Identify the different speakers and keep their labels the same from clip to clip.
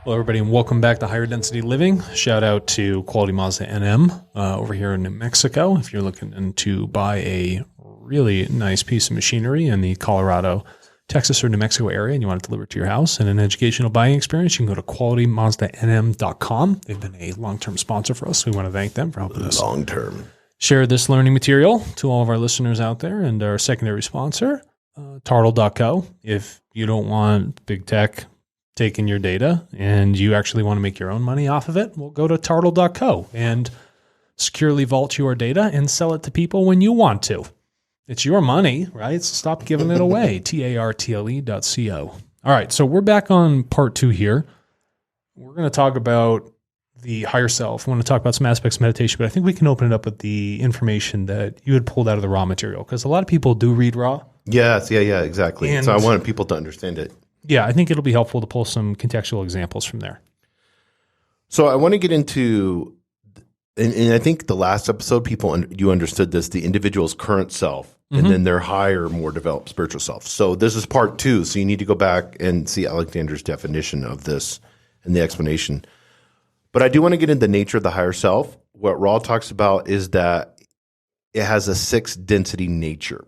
Speaker 1: Hello, everybody, and welcome back to Higher Density Living. Shout out to Quality Mazda NM over here in New Mexico. If you're looking to buy a really nice piece of machinery in the Colorado, Texas, or New Mexico area, and you want it delivered to your house and an educational buying experience, you can go to qualitymazdanm.com. They've been a long-term sponsor for us. We want to thank them for helping us
Speaker 2: long-term
Speaker 1: share this learning material to all of our listeners out there. And our secondary sponsor, Tartle.co. If you don't want big tech taking your data and you actually want to make your own money off of it, well, go to Tartle.co and securely vault your data and sell it to people when you want to. It's your money, right? So stop giving it away. TARTLE.co. All right, so we're back on part 2 here. We're going to talk about the higher self. I want to talk about some aspects of meditation, but I think we can open it up with the information that you had pulled out of the raw material, because a lot of people do read raw.
Speaker 2: Yes, yeah, exactly.
Speaker 1: And
Speaker 2: so I wanted people to understand it.
Speaker 1: Yeah, I think it'll be helpful to pull some contextual examples from there.
Speaker 2: So I want to get into, and I think the last episode, you understood this, the individual's current self, and then their higher, more developed spiritual self. So this is part 2. So you need to go back and see Alexander's definition of this and the explanation. But I do want to get into the nature of the higher self. What Raw talks about is that it has a 6-density nature.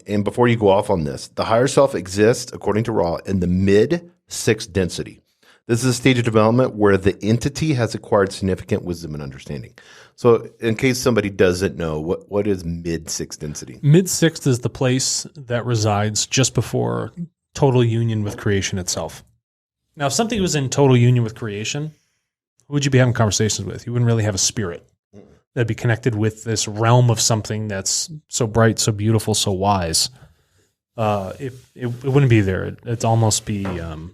Speaker 2: And before you go off on this, the higher self exists, according to Raw, in the mid-6th density. This is a stage of development where the entity has acquired significant wisdom and understanding. So in case somebody doesn't know, what is mid-6th density?
Speaker 1: Mid-6th is the place that resides just before total union with creation itself. Now, if something was in total union with creation, who would you be having conversations with? You wouldn't really have a spirit that'd be connected with this realm of something that's so bright, so beautiful, so wise. It wouldn't be there. It'd almost be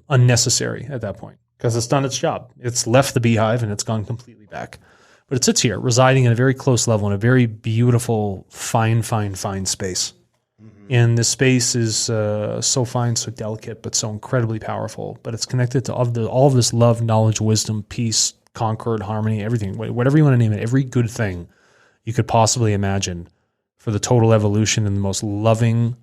Speaker 1: unnecessary at that point because it's done its job. It's left the beehive and it's gone completely back. But it sits here, residing in a very close level in a very beautiful, fine space. Mm-hmm. And this space is so fine, so delicate, but so incredibly powerful. But it's connected to all of this love, knowledge, wisdom, peace, concord, harmony, everything, whatever you want to name it, every good thing you could possibly imagine for the total evolution and the most loving,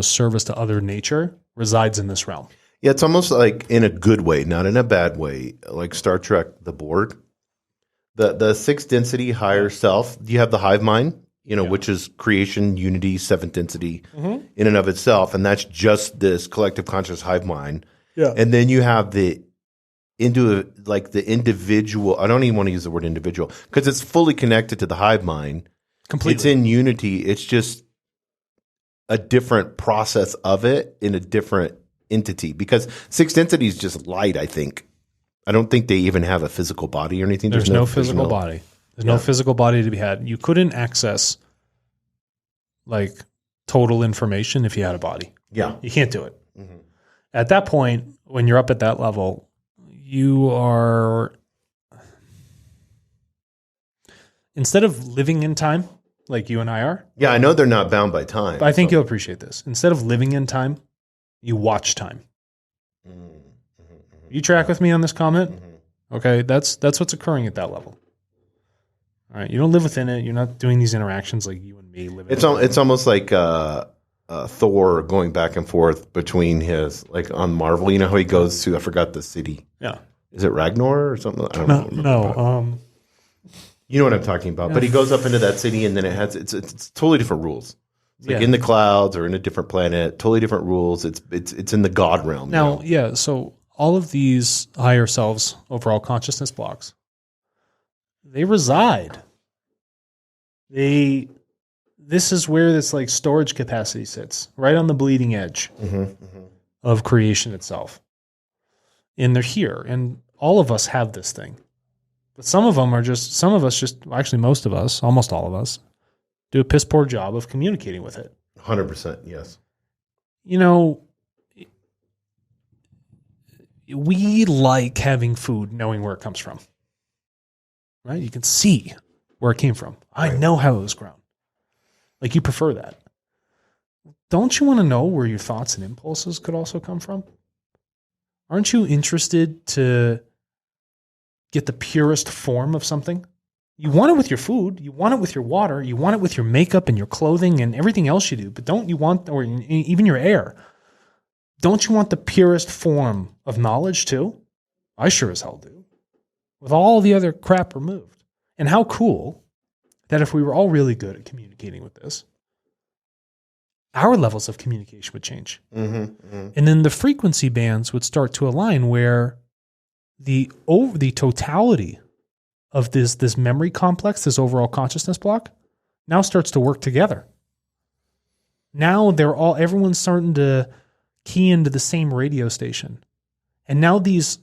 Speaker 1: service to other nature resides in this realm.
Speaker 2: Yeah, it's almost like in a good way, not in a bad way, like Star Trek, the Borg. The 6th density higher self, you have the hive mind, which is creation, unity, 7th density in and of itself. And that's just this collective conscious hive mind. Yeah. And then you have the individual. I don't even want to use the word individual because it's fully connected to the hive mind. Completely. It's in unity. It's just a different process of it in a different entity, because 6th density is just light, I think. I don't think they even have a physical body or anything.
Speaker 1: There's no physical body. There's no physical body to be had. You couldn't access total information if you had a body.
Speaker 2: Yeah.
Speaker 1: You can't do it. Mm-hmm. At that point, when you're up at that level, you are, instead of living in time like you and I are.
Speaker 2: Yeah, I know they're not bound by time.
Speaker 1: But I think you'll appreciate this. Instead of living in time, you watch time. You track with me on this comment? Mm-hmm. Okay, that's what's occurring at that level. All right, you don't live within it. You're not doing these interactions like you and me live.
Speaker 2: It's almost like Thor going back and forth between his, on Marvel. You know how he goes to, I forgot the city.
Speaker 1: Yeah.
Speaker 2: Is it Ragnar or something? I don't know.
Speaker 1: No.
Speaker 2: You know what I'm talking about. Yeah. But he goes up into that city, and then it's totally different rules. It's in the clouds or in a different planet, totally different rules. It's in the God realm.
Speaker 1: Now, so all of these higher selves, overall consciousness blocks, they reside. This is where this storage capacity sits, right on the bleeding edge of creation itself. And they're here, and all of us have this thing. But most of us, almost all of us, do a piss poor job of communicating with it.
Speaker 2: 100%, yes.
Speaker 1: We like having food, knowing where it comes from. Right? You can see where it came from. I know how it was grown. You prefer that. Don't you want to know where your thoughts and impulses could also come from? Aren't you interested to get the purest form of something? You want it with your food. You want it with your water. You want it with your makeup and your clothing and everything else you do. But don't you want, or even your air, don't you want the purest form of knowledge too? I sure as hell do. With all the other crap removed. And how cool that if we were all really good at communicating with this, our levels of communication would change. And then the frequency bands would start to align where the totality of this memory complex, this overall consciousness block, now starts to work together. Now everyone's starting to key into the same radio station. And now these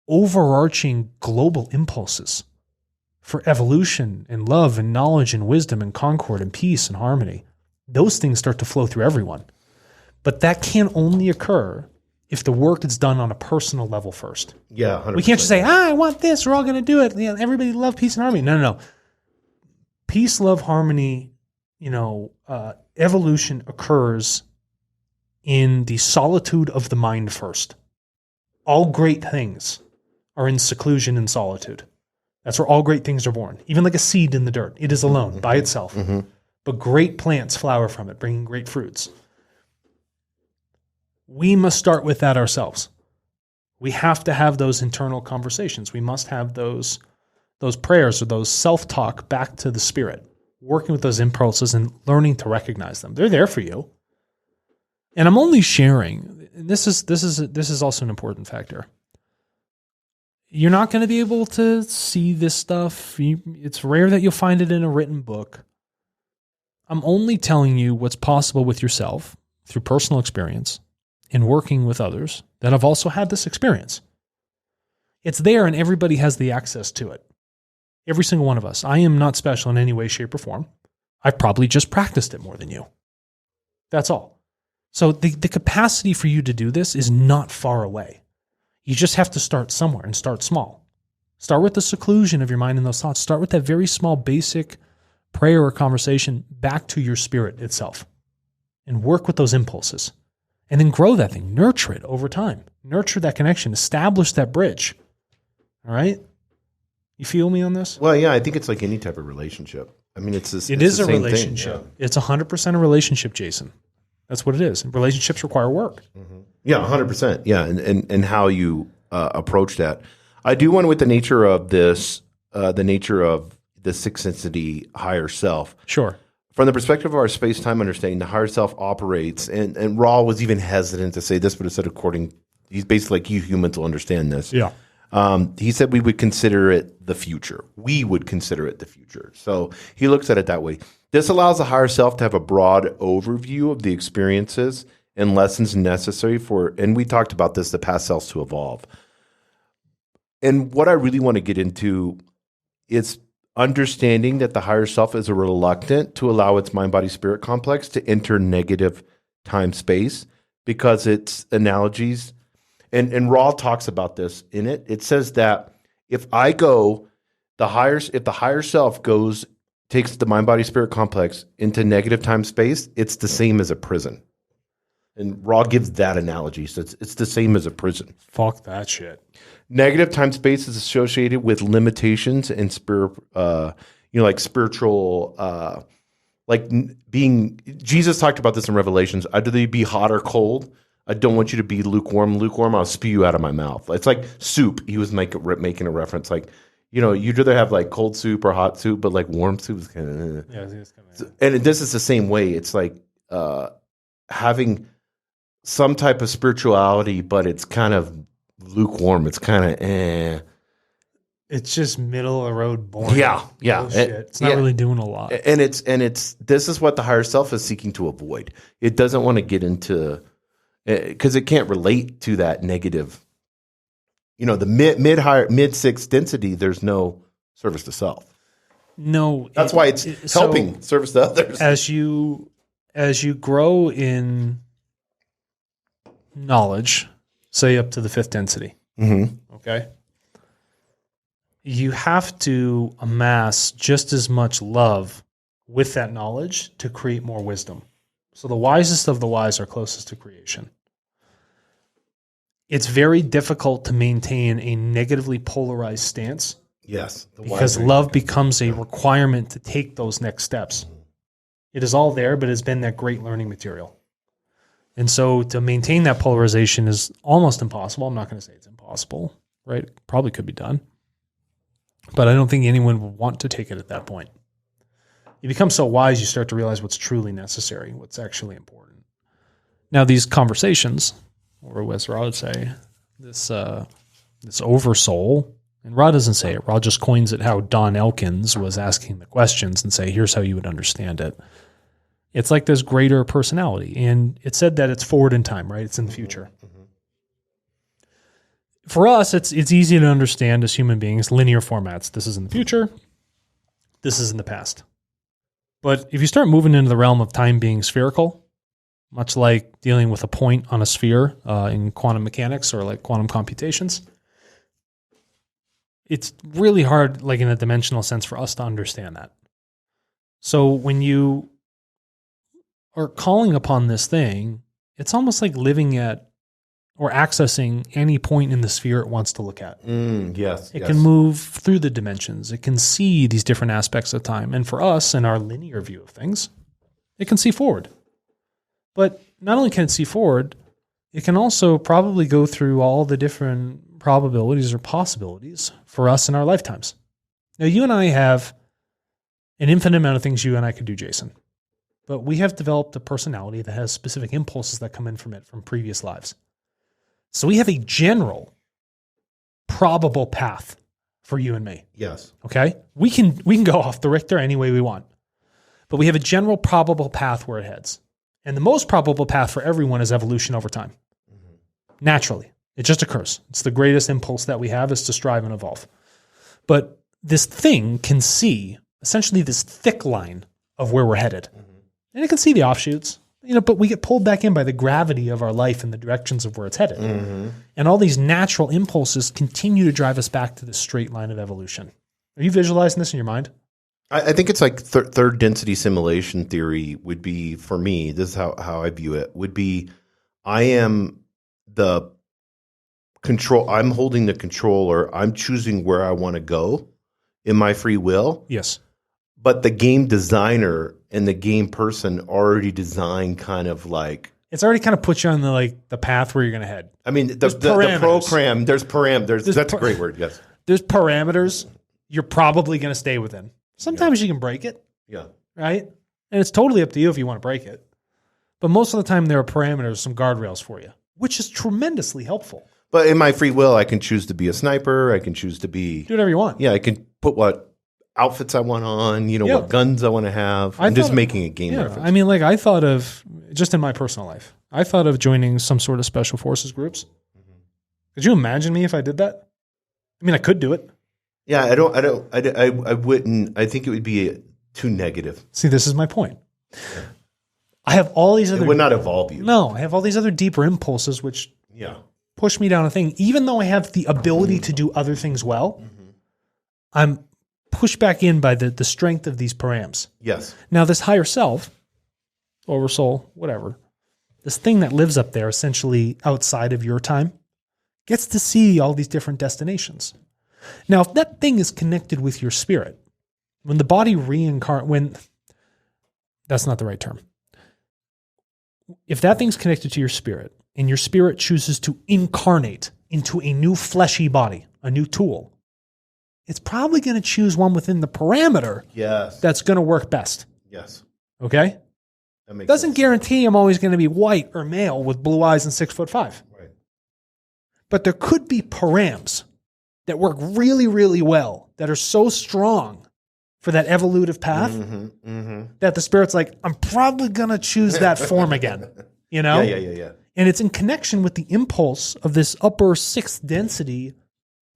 Speaker 1: overarching global impulses for evolution and love and knowledge and wisdom and concord and peace and harmony, those things start to flow through everyone. But that can only occur if the work is done on a personal level first.
Speaker 2: Yeah, 100%.
Speaker 1: We can't just say, I want this, we're all going to do it. You know, everybody love peace and harmony. No. Peace, love, harmony, evolution occurs in the solitude of the mind first. All great things are in seclusion and solitude. That's where all great things are born. Even like a seed in the dirt. It is alone by itself. But great plants flower from it, bringing great fruits. We must start with that ourselves. We have to have those internal conversations. We must have those prayers or those self-talk back to the spirit, working with those impulses and learning to recognize them. They're there for you. And I'm only sharing, and this is also an important factor. You're not going to be able to see this stuff. It's rare that you'll find it in a written book. I'm only telling you what's possible with yourself through personal experience and working with others that have also had this experience. It's there and everybody has the access to it. Every single one of us. I am not special in any way, shape, or form. I've probably just practiced it more than you. That's all. So the capacity for you to do this is not far away. You just have to start somewhere and start small. Start with the seclusion of your mind and those thoughts. Start with that very small basic prayer or conversation back to your spirit itself and work with those impulses and then grow that thing. Nurture it over time. Nurture that connection. Establish that bridge. All right? You feel me on this?
Speaker 2: Well, yeah, I think it's like any type of relationship. I mean, it is
Speaker 1: a relationship. Yeah. It's 100% a relationship, Jason. That's what it is. Relationships require work.
Speaker 2: Yeah, 100%. Yeah, and how you approach that. I do want with the nature of this, the nature of the sixth density higher self.
Speaker 1: Sure.
Speaker 2: From the perspective of our space-time understanding, the higher self operates, and Raul was even hesitant to say this, but it said he's basically like, you humans will understand this.
Speaker 1: Yeah.
Speaker 2: He said we would consider it the future. We would consider it the future. So he looks at it that way. This allows the higher self to have a broad overview of the experiences and lessons necessary for, and we talked about this, the past selves to evolve. And what I really want to get into is understanding that the higher self is reluctant to allow its mind-body-spirit complex to enter negative time-space because its analogies, and Raul talks about this in it. It says that if the higher self takes the mind-body-spirit complex into negative time-space, it's the same as a prison. And Raul gives that analogy. So it's the same as a prison.
Speaker 1: Fuck that shit.
Speaker 2: Negative time space is associated with limitations and like spiritual, being. Jesus talked about this in Revelations. Either they be hot or cold. I don't want you to be lukewarm. Lukewarm, I'll spew you out of my mouth. It's like soup. He was making a reference, like, you'd rather have like cold soup or hot soup, but like warm soup is kind of. Yeah, it's kind of. And this is the same way. It's like having some type of spirituality, but it's kind of lukewarm. It's kind of
Speaker 1: It's just middle of the road boring.
Speaker 2: Yeah.
Speaker 1: It's not really doing a lot.
Speaker 2: And this is what the higher self is seeking to avoid. It doesn't want to get into, because it can't relate to that negative. The mid sixth density. There's no service to self.
Speaker 1: No,
Speaker 2: that's why it's helping service to others.
Speaker 1: As you grow in knowledge, say up to the fifth density, okay, you have to amass just as much love with that knowledge to create more wisdom. So the wisest of the wise are closest to creation. It's very difficult to maintain a negatively polarized stance.
Speaker 2: Yes.
Speaker 1: Because love becomes a requirement to take those next steps. It is all there, but it's been that great learning material. And so to maintain that polarization is almost impossible. I'm not going to say it's impossible. right? Probably could be done. But I don't think anyone would want to take it at that point. You become so wise, you start to realize what's truly necessary, what's actually important. Now, these conversations, or as Rod would say, this oversoul, and Rod doesn't say it. Rod just coins it how Don Elkins was asking the questions and say, here's how you would understand it. It's like this greater personality. And it said that it's forward in time, right? It's in the future. Mm-hmm. For us, it's easy to understand as human beings, linear formats. This is in the future. This is in the past. But if you start moving into the realm of time being spherical, much like dealing with a point on a sphere in quantum mechanics or like quantum computations, it's really hard, like in a dimensional sense, for us to understand that. So when you are calling upon this thing, it's almost like living at or accessing any point in the sphere it wants to look at. It can move through the dimensions. It can see these different aspects of time. And for us, in our linear view of things, it can see forward. But not only can it see forward, it can also probably go through all the different probabilities or possibilities for us in our lifetimes. Now, you and I have an infinite amount of things you and I could do, Jason. But we have developed a personality that has specific impulses that come in from it from previous lives. So we have a general probable path for you and me.
Speaker 2: Yes.
Speaker 1: Okay? We can go off the Richter any way we want. But we have a general probable path where it heads. And the most probable path for everyone is evolution over time. Mm-hmm. Naturally. It just occurs. It's the greatest impulse that we have is to strive and evolve. But this thing can see essentially this thick line of where we're headed. Mm-hmm. And it can see the offshoots. But we get pulled back in by the gravity of our life in the directions of where it's headed. Mm-hmm. And all these natural impulses continue to drive us back to this straight line of evolution. Are you visualizing this in your mind?
Speaker 2: I think it's like third density simulation theory would be, for me, this is how I view it, would be I am the control, I'm holding the controller, I'm choosing where I want to go in my free will.
Speaker 1: Yes.
Speaker 2: But the game designer and the game person already designed kind of like...
Speaker 1: It's already kind of put you on the path where you're going to head.
Speaker 2: I mean, the program, there's parameters. That's a great word, yes.
Speaker 1: There's parameters you're probably going to stay within. Sometimes you can break it.
Speaker 2: Yeah.
Speaker 1: Right? And it's totally up to you if you want to break it. But most of the time there are parameters, some guardrails for you, which is tremendously helpful.
Speaker 2: But in my free will, I can choose to be a sniper. I can choose to be...
Speaker 1: Do whatever you want.
Speaker 2: Yeah, I can put what outfits I want on, what guns I want to have. I'm just making a game reference.
Speaker 1: I mean, I thought of, just in my personal life, I thought of joining some sort of special forces groups. Mm-hmm. Could you imagine me if I did that? I mean, I could do it.
Speaker 2: Yeah, I wouldn't. I think it would be too negative.
Speaker 1: See, this is my point. Yeah. I have all these other...
Speaker 2: It would not evolve you.
Speaker 1: No, I have all these other deeper impulses which push me down a thing. Even though I have the ability to do other things well, I'm pushed back in by the strength of these params.
Speaker 2: Yes.
Speaker 1: Now, this higher self, oversoul, whatever, this thing that lives up there essentially outside of your time, gets to see all these different destinations. Now, if that thing is connected with your spirit, when the body that's not the right term. If that thing's connected to your spirit, and your spirit chooses to incarnate into a new fleshy body, a new tool, it's probably going to choose one within the parameter that's going to work best.
Speaker 2: Yes.
Speaker 1: Okay?
Speaker 2: That makes
Speaker 1: Doesn't
Speaker 2: sense.
Speaker 1: guarantee I'm always going to be white or male with blue eyes and 6'5".
Speaker 2: Right.
Speaker 1: But there could be params that work really, really well, that are so strong for that evolutive path that the spirit's like, I'm probably going to choose that form again.
Speaker 2: Yeah.
Speaker 1: And it's in connection with the impulse of this upper sixth density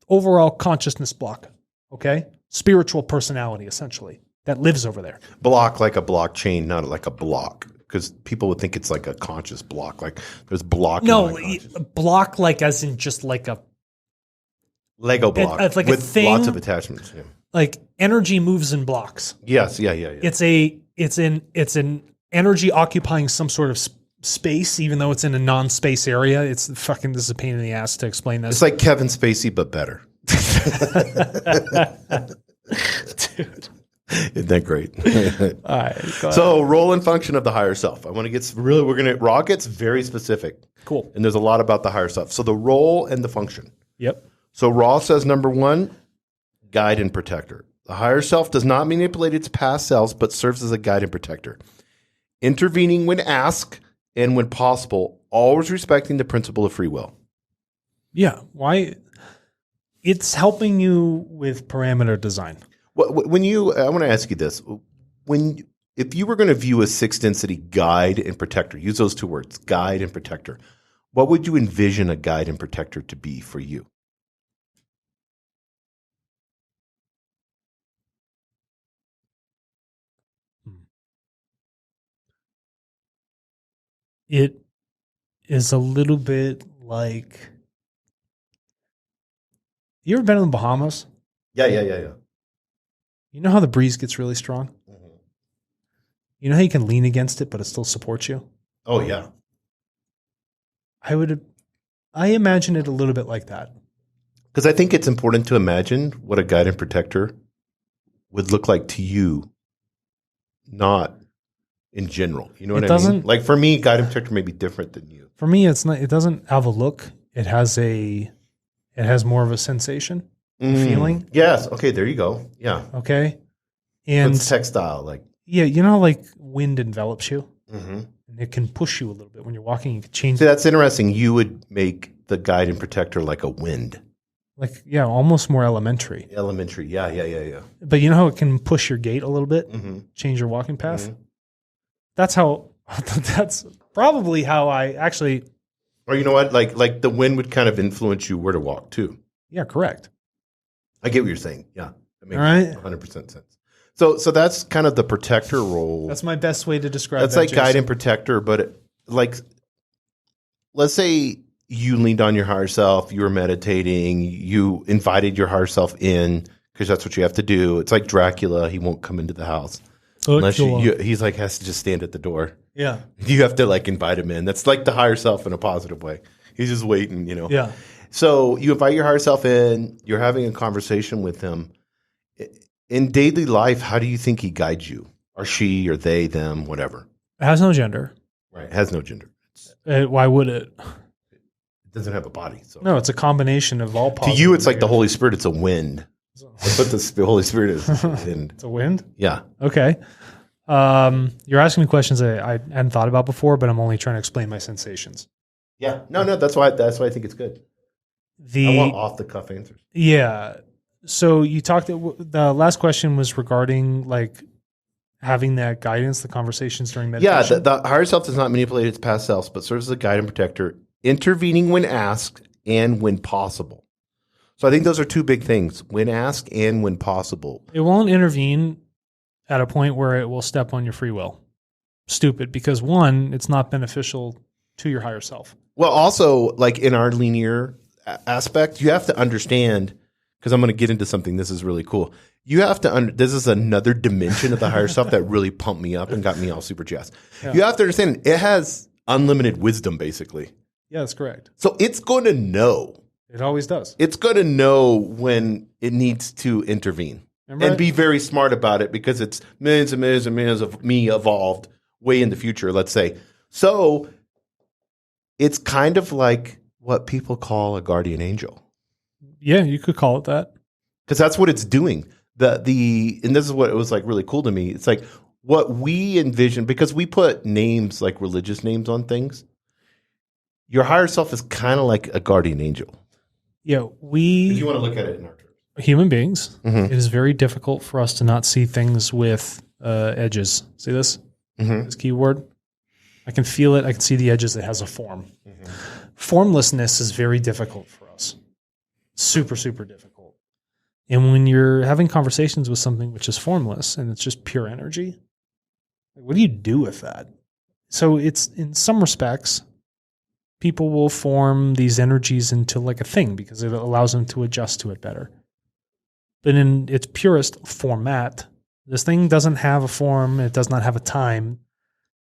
Speaker 1: overall consciousness block. Okay? Spiritual personality, essentially, that lives over there.
Speaker 2: Block like a blockchain, not like a block. Because people would think it's like a conscious block. Like there's block.
Speaker 1: No, block like as in just like a
Speaker 2: Lego block
Speaker 1: it's like
Speaker 2: with
Speaker 1: a thing,
Speaker 2: lots of attachments. Yeah.
Speaker 1: Like energy moves in blocks.
Speaker 2: Yes, yeah.
Speaker 1: It's an energy occupying some sort of space, even though it's in a non-space area. It's fucking, this is a pain in the ass to explain this.
Speaker 2: It's like Kevin Spacey, but better.
Speaker 1: Dude.
Speaker 2: Isn't that great?
Speaker 1: All right.
Speaker 2: So role and function of the higher self. I want to get Raw gets very specific.
Speaker 1: Cool.
Speaker 2: And there's a lot about the higher self. So the role and the function.
Speaker 1: Yep.
Speaker 2: So Raw says number 1, guide and protector. The higher self does not manipulate its past selves, but serves as a guide and protector. Intervening when asked and when possible, always respecting the principle of free will.
Speaker 1: Yeah. Why? It's helping you with parameter design.
Speaker 2: I want to ask you this. If you were going to view a 6th density guide and protector, use those 2 words, guide and protector, what would you envision a guide and protector to be for you?
Speaker 1: It is a little bit like, you ever been in the Bahamas?
Speaker 2: Yeah.
Speaker 1: You know how the breeze gets really strong?
Speaker 2: Mm-hmm.
Speaker 1: You know how you can lean against it, but it still supports you?
Speaker 2: Oh, yeah.
Speaker 1: I imagine it a little bit like that.
Speaker 2: Because I think it's important to imagine what a guide and protector would look like to you, not in general. You know what I mean? Like for me, guide and protector may be different than you.
Speaker 1: For me, it's not. It doesn't have a look. It has more of a sensation, feeling.
Speaker 2: Yes. Okay. There you go. Yeah.
Speaker 1: Okay. And
Speaker 2: it's textile, like.
Speaker 1: Yeah, you know how like wind envelops you,
Speaker 2: Mm-hmm.
Speaker 1: and it can push you a little bit when you're walking. You can change.
Speaker 2: See, that's interesting. You would make the guide and protector like a wind.
Speaker 1: Like, yeah, almost more elementary.
Speaker 2: Elementary. Yeah.
Speaker 1: But you know how it can push your gait a little bit,
Speaker 2: Mm-hmm.
Speaker 1: change your walking path?
Speaker 2: Mm-hmm.
Speaker 1: That's probably how I actually.
Speaker 2: Or you know what? Like the wind would kind of influence you where to walk too.
Speaker 1: Yeah, correct.
Speaker 2: I get what you're saying. Yeah. That makes
Speaker 1: All right.
Speaker 2: 100% sense. So that's kind of the protector role.
Speaker 1: That's my best way to describe
Speaker 2: That's
Speaker 1: that,
Speaker 2: like
Speaker 1: Jason.
Speaker 2: guide and protector, but let's say you leaned on your higher self, you were meditating, you invited your higher self in because that's what you have to do. It's like Dracula. He won't come into the house unless he's like has to just stand at the door.
Speaker 1: Yeah.
Speaker 2: You have to like invite him in. That's like the higher self in a positive way. He's just waiting, you know?
Speaker 1: Yeah.
Speaker 2: So you invite your higher self in, you're having a conversation with him. In daily life, how do you think he guides you? Or she, or they, them, whatever?
Speaker 1: It has no gender.
Speaker 2: Right. It has no gender.
Speaker 1: Why would it?
Speaker 2: It doesn't have a body. So
Speaker 1: No, it's a combination of all
Speaker 2: to you, it's like the Holy Spirit. It's a wind. That's what the Holy Spirit is. It's a wind.
Speaker 1: It's a wind?
Speaker 2: Yeah.
Speaker 1: Okay. You're asking me questions that I hadn't thought about before, but I'm only trying to explain my sensations.
Speaker 2: Yeah. No. That's why I think it's good. I want off the cuff answers.
Speaker 1: Yeah. So you talked. The last question was regarding like having that guidance, the conversations during meditation.
Speaker 2: Yeah, the higher self does not manipulate its past selves, but serves as a guide and protector, intervening when asked and when possible. So I think those are 2 big things: when asked and when possible.
Speaker 1: It won't intervene at a point where it will step on your free will. Stupid, because 1, it's not beneficial to your higher self.
Speaker 2: Well, also like in our linear aspect, you have to understand. Because I'm going to get into something. This is really cool. You have to. This is another dimension of the higher self that really pumped me up and got me all super jazzed. Yeah. You have to understand it has unlimited wisdom, basically.
Speaker 1: Yeah, that's correct.
Speaker 2: So it's going to know.
Speaker 1: It always does.
Speaker 2: It's going to know when it needs to intervene and be very smart about it because it's millions and millions and millions of me evolved way in the future. Let's say so. It's kind of like what people call a guardian angel.
Speaker 1: Yeah, you could call it that.
Speaker 2: Because that's what it's doing. And this is what it was like really cool to me. It's like what we envision, because we put names like religious names on things. Your higher self is kind of like a guardian angel.
Speaker 1: Yeah,
Speaker 2: if you want to look at it in our terms.
Speaker 1: Human beings,
Speaker 2: Mm-hmm.
Speaker 1: it is very difficult for us to not see things with edges. See this?
Speaker 2: Mm-hmm.
Speaker 1: This keyword? I can feel it. I can see the edges. It has a form.
Speaker 2: Mm-hmm.
Speaker 1: Formlessness is very difficult for us. Super, super difficult. And when you're having conversations with something which is formless and it's just pure energy, what do you do with that? So it's, in some respects, people will form these energies into like a thing because it allows them to adjust to it better. But in its purest format, this thing doesn't have a form. It does not have a time.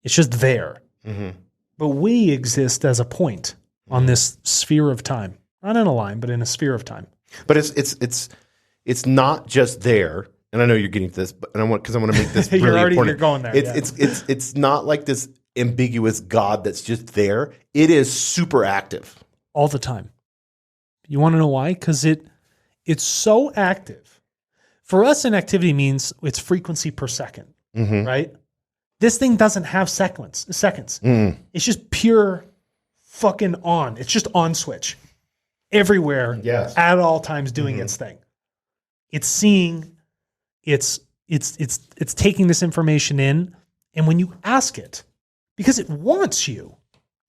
Speaker 1: It's just there.
Speaker 2: Mm-hmm.
Speaker 1: But we exist as a point on this sphere of time. Not in a line, but in a sphere of time.
Speaker 2: But it's not just there. And I know you're getting to this, but I want to make this really important.
Speaker 1: You're going there.
Speaker 2: It's not like this ambiguous God that's just there. It is super active
Speaker 1: all the time. You want to know why? Because it's so active. For us, an activity means it's frequency per second, right? This thing doesn't have seconds. It's just pure fucking on. It's just on switch everywhere, at all times, doing its thing. It's seeing, it's taking this information in, and when you ask it, because it wants you,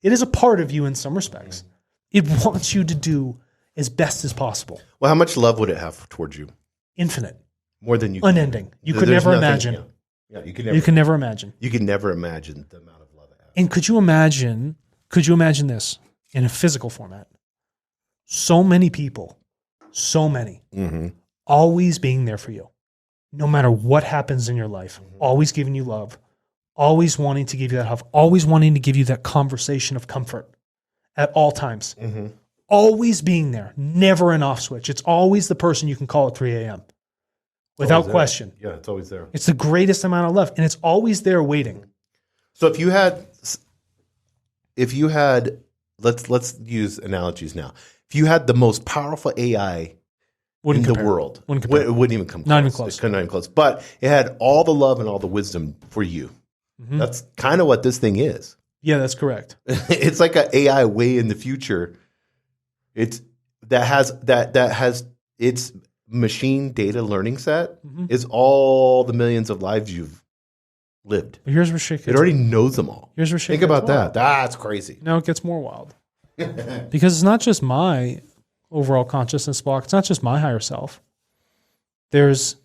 Speaker 1: it is a part of you in some respects. It wants you to do as best as possible.
Speaker 2: Well, how much love would it have towards you?
Speaker 1: Infinite.
Speaker 2: More than you.
Speaker 1: Unending. You could never imagine.
Speaker 2: Yeah, you
Speaker 1: can never imagine.
Speaker 2: You can never imagine the amount of love it has.
Speaker 1: And could you imagine this in a physical format? So many people, always being there for you, no matter what happens in your life, always giving you love, always wanting to give you that love, always wanting to give you that conversation of comfort at all times, always being there, never an off switch. It's always the person you can call at 3 a.m. without question.
Speaker 2: Yeah, it's always there.
Speaker 1: It's the greatest amount of love, and it's always there waiting.
Speaker 2: So if you had, let's use analogies now. If you had the most powerful AI in the world, it wouldn't even come close.
Speaker 1: Not even close.
Speaker 2: It couldn't even close. But it had all the love and all the wisdom for you. That's kind of what this thing is.
Speaker 1: Yeah, that's correct.
Speaker 2: It's like an AI way in the future. That has its machine data learning set is all the millions of lives you've lived.
Speaker 1: But here's where shit gets.
Speaker 2: It already knows them all.
Speaker 1: Here's where shit
Speaker 2: Think
Speaker 1: gets
Speaker 2: about
Speaker 1: wild.
Speaker 2: that. That's crazy.
Speaker 1: Now it gets more wild. Because it's not just my overall consciousness block. It's not just my higher self. There's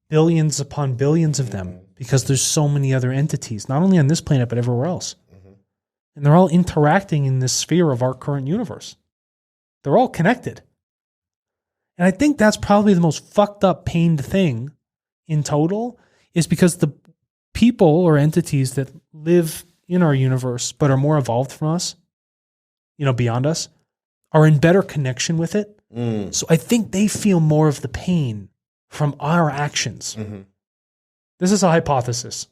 Speaker 1: billions upon billions of them because there's so many other entities, not only on this planet, but everywhere else. And they're all interacting in this sphere of our current universe. They're all connected. And I think that's probably the most fucked up, pained thing in total is because the people or entities that live in our universe but are more evolved from us, beyond us, are in better connection with it. So I think they feel more of the pain from our actions. This is a hypothesis.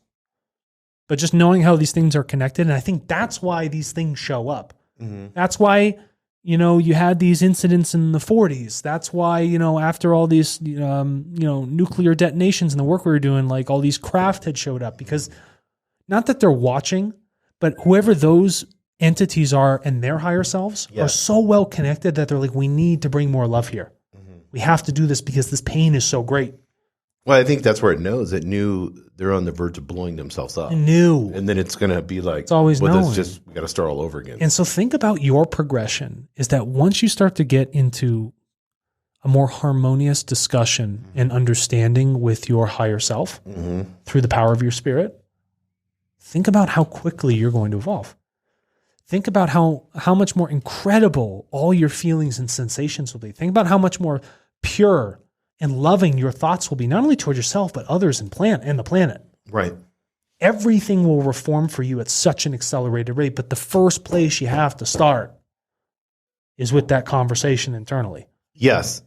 Speaker 1: But just knowing how these things are connected, and I think that's why these things show up. That's why, you had these incidents in the 40s. That's why, after all these, nuclear detonations and the work we were doing, like all these craft had showed up because not that they're watching, but whoever those entities are and their higher selves are so well connected that they're like, we need to bring more love here. We have to do this because this pain is so great.
Speaker 2: Well, I think that's where it knows. It knew they're on the verge of blowing themselves up.
Speaker 1: It knew.
Speaker 2: And then it's going to be like,
Speaker 1: it's always knowing.
Speaker 2: we got to start all over again.
Speaker 1: And so think about your progression is that once you start to get into a more harmonious discussion and understanding with your higher self through the power of your spirit, think about how quickly you're going to evolve. Think about how much more incredible all your feelings and sensations will be. Think about how much more pure and loving your thoughts will be, not only toward yourself, but others and the planet.
Speaker 2: Right.
Speaker 1: Everything will reform for you at such an accelerated rate. But the first place you have to start is with that conversation internally.
Speaker 2: Yes.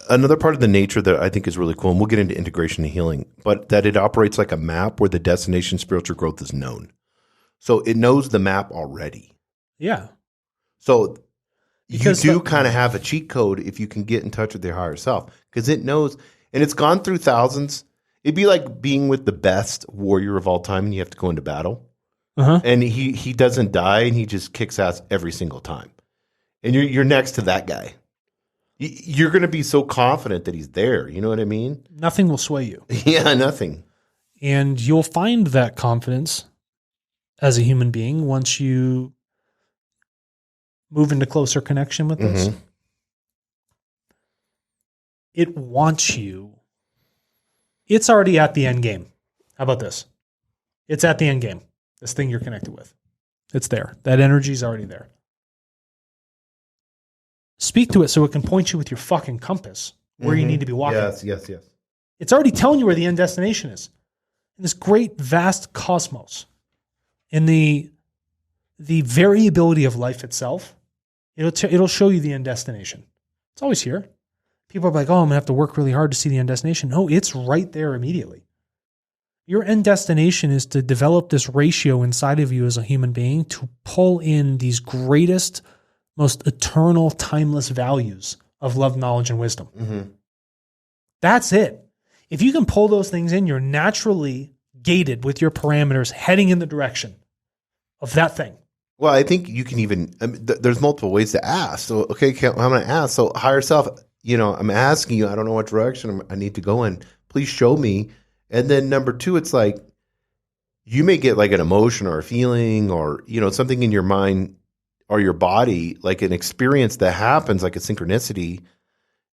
Speaker 2: Another part of the nature that I think is really cool, and we'll get into integration and healing, but that it operates like a map where the destination spiritual growth is known. So it knows the map already.
Speaker 1: Yeah.
Speaker 2: So because you do kind of have a cheat code if you can get in touch with your higher self because it knows, and it's gone through thousands. It'd be like being with the best warrior of all time and you have to go into battle. And he doesn't die and he just kicks ass every single time. And you're next to that guy. You're going to be so confident that he's there. You know what I mean?
Speaker 1: Nothing will sway you.
Speaker 2: Yeah, nothing.
Speaker 1: And you'll find that confidence as a human being once you move into closer connection with this. It wants you. It's already at the end game. How about this? It's at the end game. This thing you're connected with. It's there. That energy is already there. Speak to it so it can point you with your fucking compass where you need to be walking.
Speaker 2: Yes.
Speaker 1: It's already telling you where the end destination is. In this great, vast cosmos. In the variability of life itself, it'll show you the end destination. It's always here. People are like, oh, I'm going to have to work really hard to see the end destination. No, it's right there immediately. Your end destination is to develop this ratio inside of you as a human being to pull in these greatest, most eternal, timeless values of love, knowledge, and wisdom.
Speaker 2: Mm-hmm.
Speaker 1: That's it. If you can pull those things in, you're naturally gated with your parameters heading in the direction of that thing.
Speaker 2: Well, I think you can even, there's multiple ways to ask. So, okay, I'm going to ask. So higher self, I'm asking you, I don't know what direction I need to go in. Please show me. And then number two, it's like, you may get like an emotion or a feeling or, something in your mind or your body, like an experience that happens, like a synchronicity.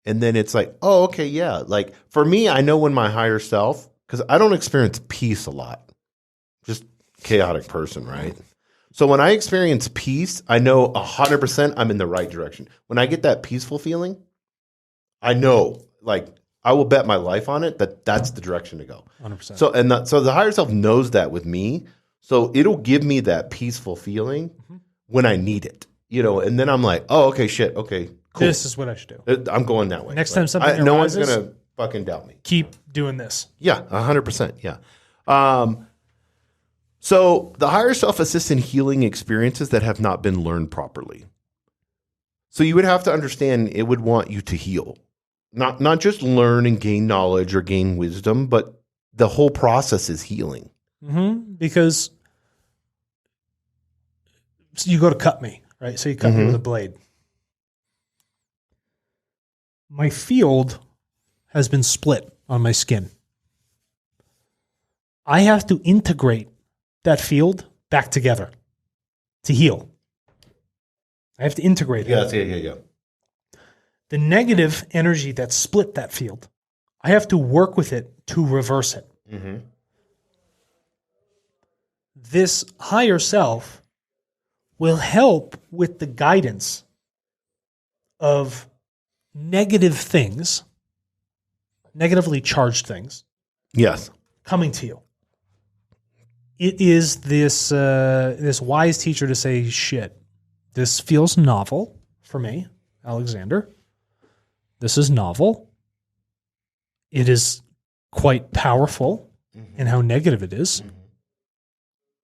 Speaker 2: And then it's like, oh, okay, yeah. Like for me, I know when my higher self, because I don't experience peace a lot, just chaotic person, right? So when I experience peace, I know 100% I'm in the right direction. When I get that peaceful feeling, I know, like, I will bet my life on it that that's the direction to go.
Speaker 1: 100%.
Speaker 2: So the higher self knows that with me. So it'll give me that peaceful feeling when I need it, and then I'm like, oh, okay, shit, okay, cool.
Speaker 1: This is what I should do.
Speaker 2: I'm going that way.
Speaker 1: Next time something arises,
Speaker 2: no one's going to fucking doubt me.
Speaker 1: Keep doing this.
Speaker 2: Yeah, 100%. Yeah. So the higher self assists in healing experiences that have not been learned properly. So you would have to understand it would want you to heal. Not just learn and gain knowledge or gain wisdom, but the whole process is healing.
Speaker 1: Mm-hmm. Because you go to cut me, right? So you cut me with a blade. My field has been split on my skin. I have to integrate that field back together to heal. I have to integrate it.
Speaker 2: Yeah.
Speaker 1: The negative energy that split that field, I have to work with it to reverse it.
Speaker 2: Mm-hmm.
Speaker 1: This higher self will help with the guidance of negative things, negatively charged things.
Speaker 2: Yes.
Speaker 1: Coming to you. It is this wise teacher to say, shit, this feels novel for me, Alexander. This is novel. It is quite powerful in how negative it is.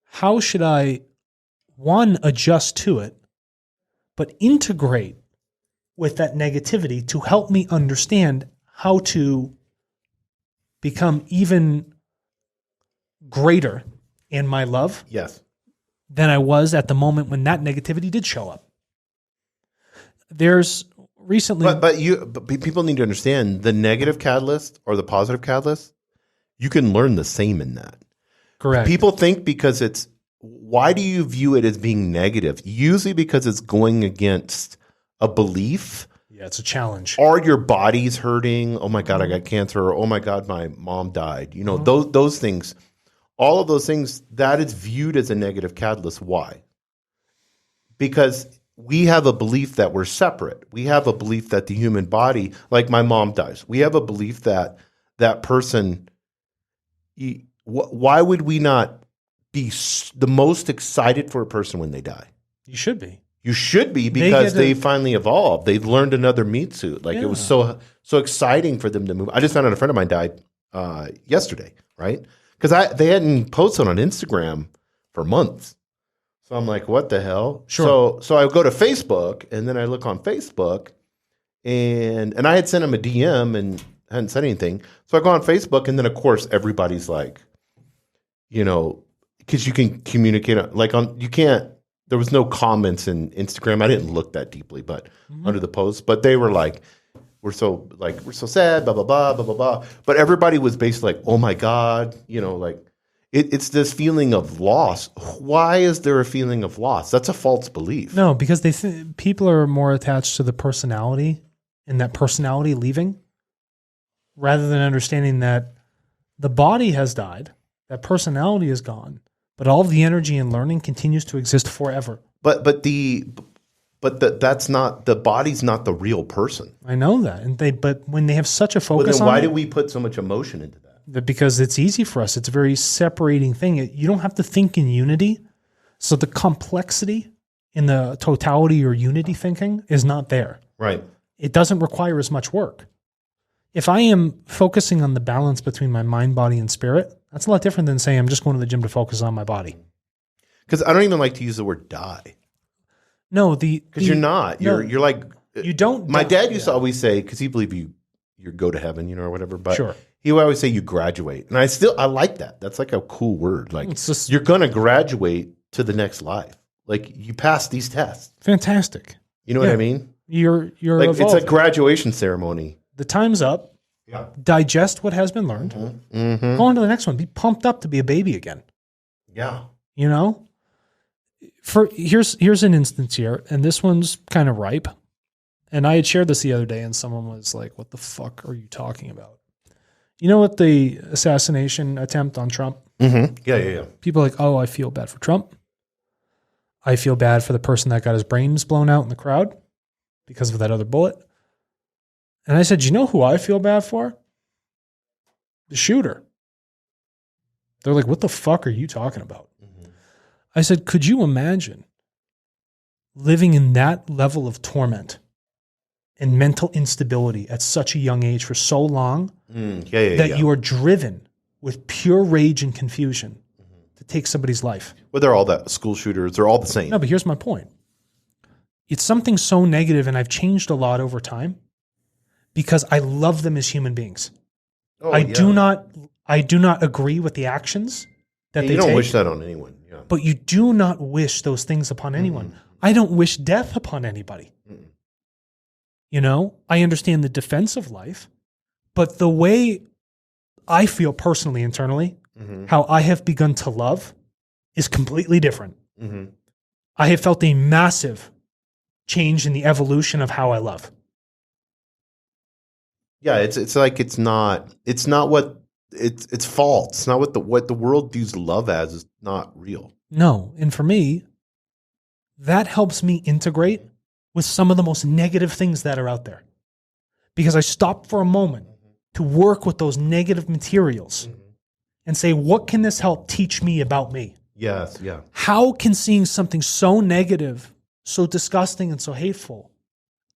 Speaker 1: How should I, one, adjust to it, but integrate with that negativity to help me understand how to become even greater in my love than I was at the moment when that negativity did show up. There's recently...
Speaker 2: But people need to understand the negative catalyst or the positive catalyst, you can learn the same in that.
Speaker 1: Correct.
Speaker 2: People think because it's... Why do you view it as being negative? Usually because it's going against a belief.
Speaker 1: Yeah, it's a challenge.
Speaker 2: Or your body's hurting. Oh my God, I got cancer. Or oh my God, my mom died. Those things, all of those things, that is viewed as a negative catalyst. Why? Because we have a belief that we're separate. We have a belief that the human body, like my mom dies. We have a belief that that person, why would we not be the most excited for a person when they die?
Speaker 1: You should be.
Speaker 2: You should be, because they finally evolved. They learned another meat suit. Like it was so exciting for them to move. I just found out a friend of mine died yesterday, right? Because they hadn't posted on Instagram for months. So I'm like, what the hell?
Speaker 1: Sure.
Speaker 2: So I go to Facebook, and then I look on Facebook, and I had sent him a DM and hadn't said anything. So I go on Facebook, and then of course everybody's like, because you can communicate you can't. There was no comments in Instagram. I didn't look that deeply, but under the post, but they were like, we're so sad, blah, blah, blah, blah, blah, blah. But everybody was basically like, oh my God, it's this feeling of loss. Why is there a feeling of loss? That's a false belief.
Speaker 1: No, because people are more attached to the personality and that personality leaving rather than understanding that the body has died, that personality is gone. But all of the energy and learning continues to exist forever.
Speaker 2: But that's not, the body's not the real person.
Speaker 1: I know that, but when they have such a focus
Speaker 2: then why
Speaker 1: on
Speaker 2: do we put so much emotion into that?
Speaker 1: Because it's easy for us. It's a very separating thing. You don't have to think in unity. So the complexity in the totality or unity thinking is not there.
Speaker 2: Right.
Speaker 1: It doesn't require as much work. If I am focusing on the balance between my mind, body, and spirit, that's a lot different than saying I'm just going to the gym to focus on my body.
Speaker 2: Because I don't even like to use the word die.
Speaker 1: No,
Speaker 2: because you're not. You're like
Speaker 1: you don't.
Speaker 2: My dad used to always say, because he believed you go to heaven, or whatever. But
Speaker 1: sure.
Speaker 2: He would always say you graduate, and I like that. That's like a cool word. Like you're gonna graduate to the next life. Like you pass these tests.
Speaker 1: Fantastic.
Speaker 2: You know what I mean?
Speaker 1: You're
Speaker 2: like
Speaker 1: evolving.
Speaker 2: It's a graduation ceremony.
Speaker 1: The time's up.
Speaker 2: Yeah.
Speaker 1: Digest what has been learned. Go on to the next one. Be pumped up to be a baby again.
Speaker 2: Yeah.
Speaker 1: Here's an instance here, and this one's kind of ripe. And I had shared this the other day, and someone was like, "What the fuck are you talking about?" You know what the assassination attempt on Trump?
Speaker 2: Mm-hmm. Yeah.
Speaker 1: People are like, "Oh, I feel bad for Trump. I feel bad for the person that got his brains blown out in the crowd because of that other bullet." And I said, "You know who I feel bad for? The shooter." They're like, "What the fuck are you talking about?" Mm-hmm. I said, "Could you imagine living in that level of torment and mental instability at such a young age for so long that you are driven with pure rage and confusion to take somebody's life?"
Speaker 2: Well, they're all that school shooters. They're all the same.
Speaker 1: No, but here's my point. It's something so negative, and I've changed a lot over time because I love them as human beings. I do not agree with the actions that they take. You
Speaker 2: don't wish that on anyone. Yeah.
Speaker 1: But you do not wish those things upon anyone. I don't wish death upon anybody. I understand the defense of life, but the way I feel personally, internally, how I have begun to love is completely different. I have felt a massive change in the evolution of how I love.
Speaker 2: Yeah, it's like it's not what it's false. It's not what the world views love as is not real.
Speaker 1: No, and for me, that helps me integrate with some of the most negative things that are out there. Because I stop for a moment to work with those negative materials and say, what can this help teach me about me?
Speaker 2: Yes, yeah.
Speaker 1: How can seeing something so negative, so disgusting, and so hateful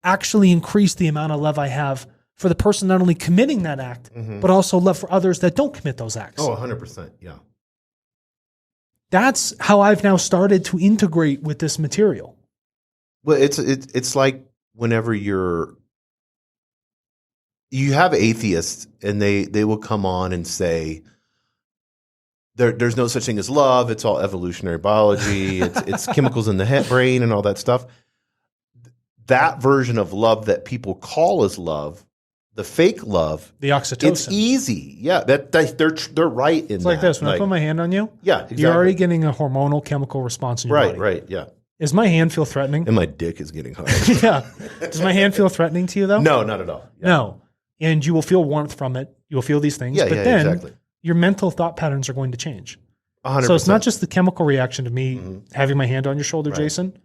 Speaker 1: actually increase the amount of love I have for the person not only committing that act, but also love for others that don't commit those acts?
Speaker 2: Oh, 100%, yeah.
Speaker 1: That's how I've now started to integrate with this material.
Speaker 2: Well, it's like whenever you have atheists and they will come on and say there's no such thing as love. It's all evolutionary biology. It's chemicals in the brain and all that stuff. That version of love that people call as love, the fake love,
Speaker 1: the oxytocin.
Speaker 2: It's easy. Yeah, they're right in
Speaker 1: It's like this. When I put my hand on you,
Speaker 2: yeah, exactly.
Speaker 1: You're already getting a hormonal chemical response in your body.
Speaker 2: Right, yeah.
Speaker 1: Does my hand feel threatening?
Speaker 2: And my dick is getting hard.
Speaker 1: Yeah. Does my hand feel threatening to you, though?
Speaker 2: No, not at all. Yeah.
Speaker 1: No. And you will feel warmth from it. You will feel these things.
Speaker 2: Yeah,
Speaker 1: but then
Speaker 2: exactly.
Speaker 1: Your mental thought patterns are going to change.
Speaker 2: 100%.
Speaker 1: So it's not just the chemical reaction to me having my hand on your shoulder, Jason,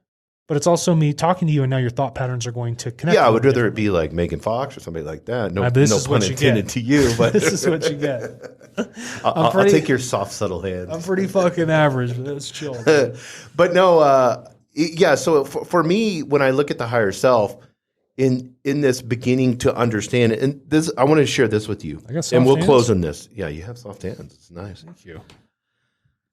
Speaker 1: but it's also me talking to you, and now your thought patterns are going to connect.
Speaker 2: Yeah, I would rather it be like Megan Fox or somebody like that. No pun intended to you, but
Speaker 1: this is what you get.
Speaker 2: I'll take your soft, subtle hands.
Speaker 1: I'm pretty fucking average, but that's chill.
Speaker 2: But no, yeah. So for me, when I look at the higher self, in this beginning to understand it, and this, I want to share this with you, and we'll close on this. Yeah, you have soft hands. It's nice.
Speaker 1: Thank you.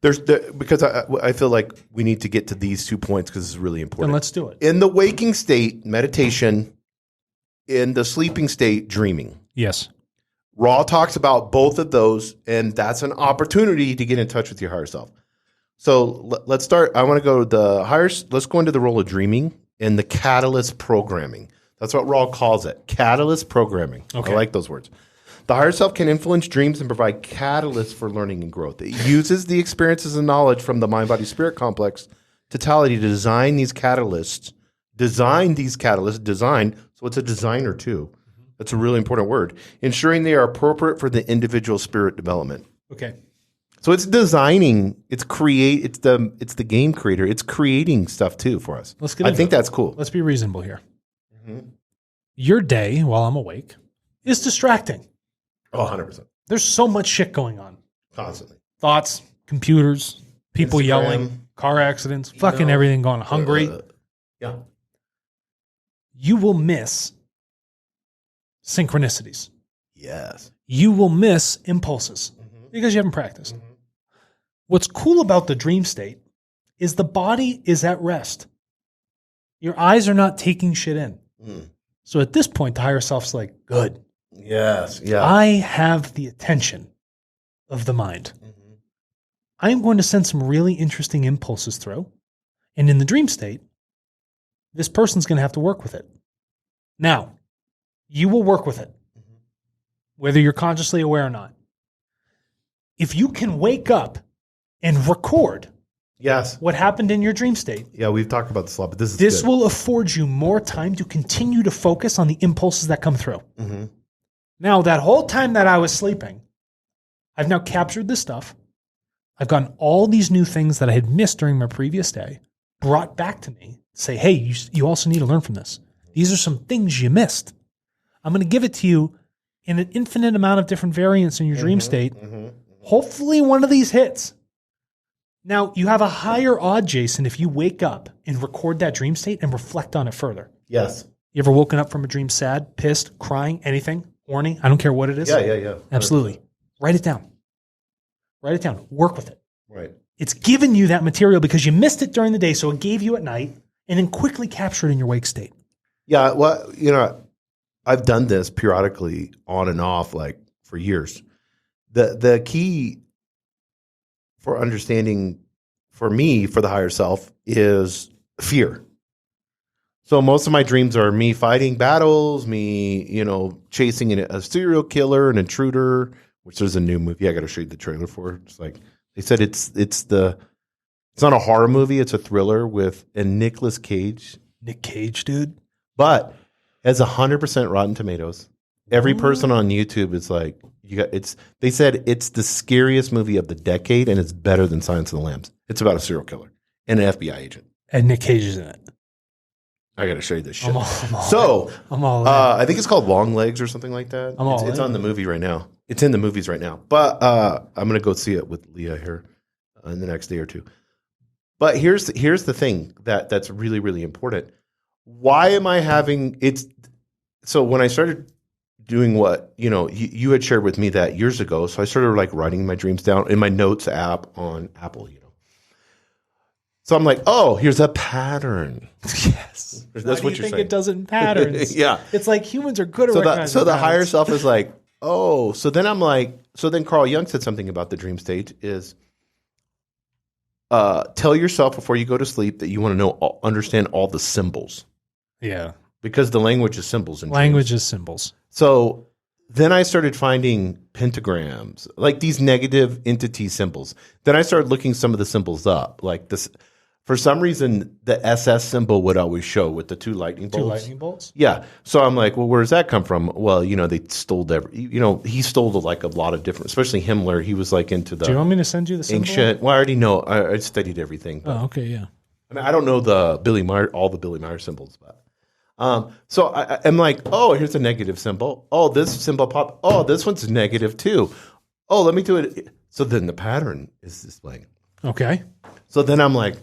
Speaker 2: Because I feel like we need to get to these 2 points because it's really important.
Speaker 1: Then let's do it.
Speaker 2: In the waking state, meditation. In the sleeping state, dreaming.
Speaker 1: Yes.
Speaker 2: Ra talks about both of those, and that's an opportunity to get in touch with your higher self. So let's start. I want to go to the higher. Let's go into the role of dreaming and the catalyst programming. That's what Ra calls it, catalyst programming. Okay. I like those words. The higher self can influence dreams and provide catalysts for learning and growth. It uses the experiences and knowledge from the mind-body-spirit complex totality to design these catalysts. So it's a designer too. That's a really important word. Ensuring they are appropriate for the individual spirit development.
Speaker 1: Okay.
Speaker 2: So it's designing. It's the game creator. It's creating stuff too for us. I think that's cool.
Speaker 1: Let's be reasonable here. Your day while I'm awake is distracting.
Speaker 2: Oh, 100%.
Speaker 1: There's so much shit going on.
Speaker 2: Constantly.
Speaker 1: Thoughts, computers, people
Speaker 2: Instagram,
Speaker 1: yelling, car accidents, fucking everything going, hungry.
Speaker 2: Yeah.
Speaker 1: You will miss synchronicities.
Speaker 2: Yes.
Speaker 1: You will miss impulses because you haven't practiced. What's cool about the dream state is the body is at rest. Your eyes are not taking shit in. So at this point, the higher self's like, good.
Speaker 2: Yes. Yeah.
Speaker 1: I have the attention of the mind. I am going to send some really interesting impulses through. And in the dream state, this person's going to have to work with it. Now, you will work with it, whether you're consciously aware or not. If you can wake up and record what happened in your dream state.
Speaker 2: Yeah, we've talked about this a lot, but this
Speaker 1: good. Will afford you more time to continue to focus on the impulses that come through. Now, that whole time that I was sleeping, I've now captured this stuff. I've gotten all these new things that I had missed during my previous day brought back to me. Say, hey, you also need to learn from this. These are some things you missed. I'm going to give it to you in an infinite amount of different variants in your dream state. Hopefully one of these hits. Now, you have a higher odd, Jason, if you wake up and record that dream state and reflect on it further.
Speaker 2: Yes.
Speaker 1: You ever woken up from a dream sad, pissed, crying, anything, horny? I don't care what it is.
Speaker 2: Yeah.
Speaker 1: Absolutely. Write it down. Write it down. Work with it.
Speaker 2: Right.
Speaker 1: It's given you that material because you missed it during the day, so it gave you at night, and then quickly capture it in your wake state.
Speaker 2: Yeah, well, I've done this periodically on and off, like for years. The key for understanding, for me, for the higher self, is fear. So most of my dreams are me fighting battles, me, chasing a serial killer, an intruder, which there's a new movie I got to show you the trailer for. It's like they said it's not a horror movie, it's a thriller with Nicolas Cage.
Speaker 1: Nick Cage, dude.
Speaker 2: But has 100% Rotten Tomatoes. Every person on YouTube is like, they said it's the scariest movie of the decade, and it's better than Silence of the Lambs. It's about a serial killer and an FBI agent.
Speaker 1: And Nick Cage is in it.
Speaker 2: I got to show you this shit.
Speaker 1: I'm all in.
Speaker 2: I think it's called Long Legs or something like that. It's on the movie right now. It's in the movies right now. But I'm going to go see it with Leah here in the next day or two. But here's the thing that's really, really important. Why am I having it's so when I started doing what you had shared with me that years ago, so I started like writing my dreams down in my notes app on Apple, So I'm like, oh, here's a pattern.
Speaker 1: Yes,
Speaker 2: that's what you're saying.
Speaker 1: It does it in patterns.
Speaker 2: Yeah,
Speaker 1: it's like humans are good at recognizing
Speaker 2: so the higher self is like, oh, so then I'm like, so then Carl Jung said something about the dream state is. Tell yourself before you go to sleep that you want to understand all the symbols.
Speaker 1: Yeah.
Speaker 2: Because the language is symbols.
Speaker 1: Language is symbols.
Speaker 2: So then I started finding pentagrams, like these negative entity symbols. Then I started looking some of the symbols up. Like this, for some reason, the SS symbol would always show with the two lightning bolts.
Speaker 1: Two lightning bolts?
Speaker 2: Yeah. So I'm like, well, where does that come from? Well, they stole he stole like a lot of different, especially Himmler. He was like into the.
Speaker 1: Do you want me to send you the symbol?
Speaker 2: Ancient. Well, I already know. I studied everything. But,
Speaker 1: oh, okay, yeah.
Speaker 2: I mean, I don't know all the Billy Meyer symbols, but. So I'm like, oh, here's a negative symbol. Oh, this symbol popped. Oh, this one's negative too. Oh, let me do it. So then the pattern is displaying.
Speaker 1: Okay.
Speaker 2: So then I'm like,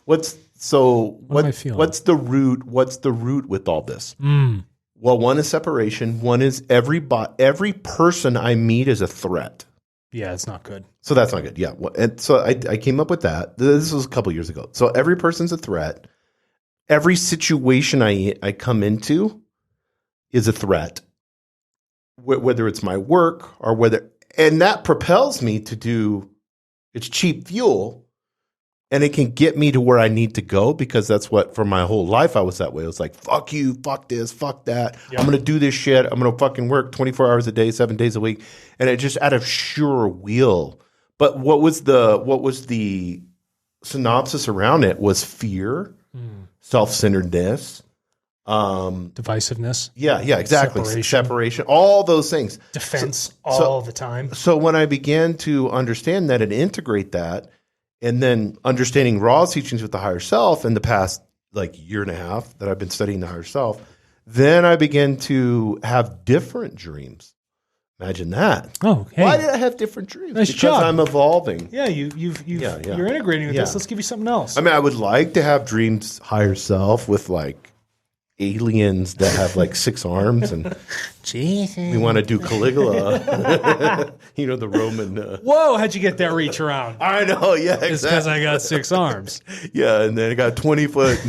Speaker 2: what's the root? What's the root with all this? Well, one is separation. One is every person I meet is a threat.
Speaker 1: Yeah, it's not good.
Speaker 2: So that's not good. Yeah. And so I came up with that. This was a couple years ago. So every person's a threat. Every situation I come into is a threat, whether it's my work or and that propels me to do, it's cheap fuel, and it can get me to where I need to go because that's what, for my whole life, I was that way. I was like, fuck you, fuck this, fuck that. Yep. I'm going to do this shit. I'm going to fucking work 24 hours a day, 7 days a week. And it just out of sure will. But what was the synopsis around it was fear. Self-centeredness,
Speaker 1: divisiveness.
Speaker 2: Yeah, exactly. Separation, all those things.
Speaker 1: Defense all the time.
Speaker 2: So when I began to understand that and integrate that, and then understanding Ra's teachings with the higher self in the past like year and a half that I've been studying the higher self, then I began to have different dreams. Imagine that.
Speaker 1: Oh, hey.
Speaker 2: Why did I have different dreams?
Speaker 1: Nice
Speaker 2: because
Speaker 1: job.
Speaker 2: I'm evolving.
Speaker 1: Yeah, you're integrating with this. Let's give you something else.
Speaker 2: I mean, I would like to have dreams higher self with like aliens that have like 6 arms, and we want to do Caligula. The Roman.
Speaker 1: Whoa, how'd you get that reach around?
Speaker 2: I know, yeah, exactly.
Speaker 1: It's because I got 6 arms.
Speaker 2: Yeah, and then I got 20 foot.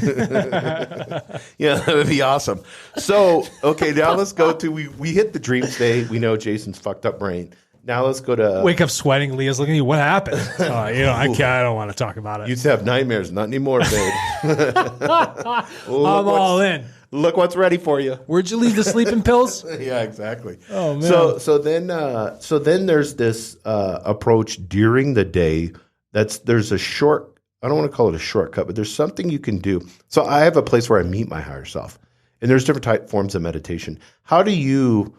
Speaker 2: Yeah, that would be awesome. So, okay, now let's go to, we hit the dream state. We know Jason's fucked up brain. Now let's go to...
Speaker 1: Wake up sweating. Leah's looking at you. What happened? I don't want to talk about it.
Speaker 2: You used to have nightmares. Not anymore, babe.
Speaker 1: I'm all in.
Speaker 2: Look what's ready for you.
Speaker 1: Where'd you leave the sleeping pills?
Speaker 2: Yeah, exactly.
Speaker 1: Oh, man.
Speaker 2: So then there's this approach during the day there's a short... I don't want to call it a shortcut, but there's something you can do. So I have a place where I meet my higher self. And there's different forms of meditation. How do you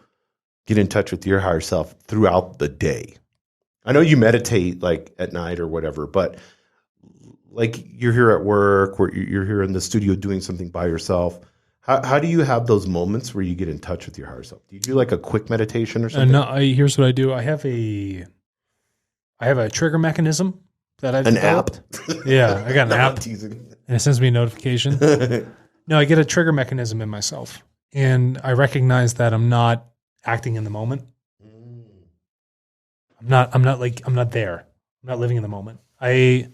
Speaker 2: get in touch with your higher self throughout the day? I know you meditate like at night or whatever, but like you're here at work, or you're here in the studio doing something by yourself. How do you have those moments where you get in touch with your higher self? Do you do like a quick meditation or something?
Speaker 1: No, here's what I do. I have a trigger mechanism that I've developed.
Speaker 2: App?
Speaker 1: Yeah, I got an app.
Speaker 2: Teasing.
Speaker 1: And it sends me a notification. No, I get a trigger mechanism in myself. And I recognize that I'm not acting in the moment. I'm not there. I'm not living in the moment. I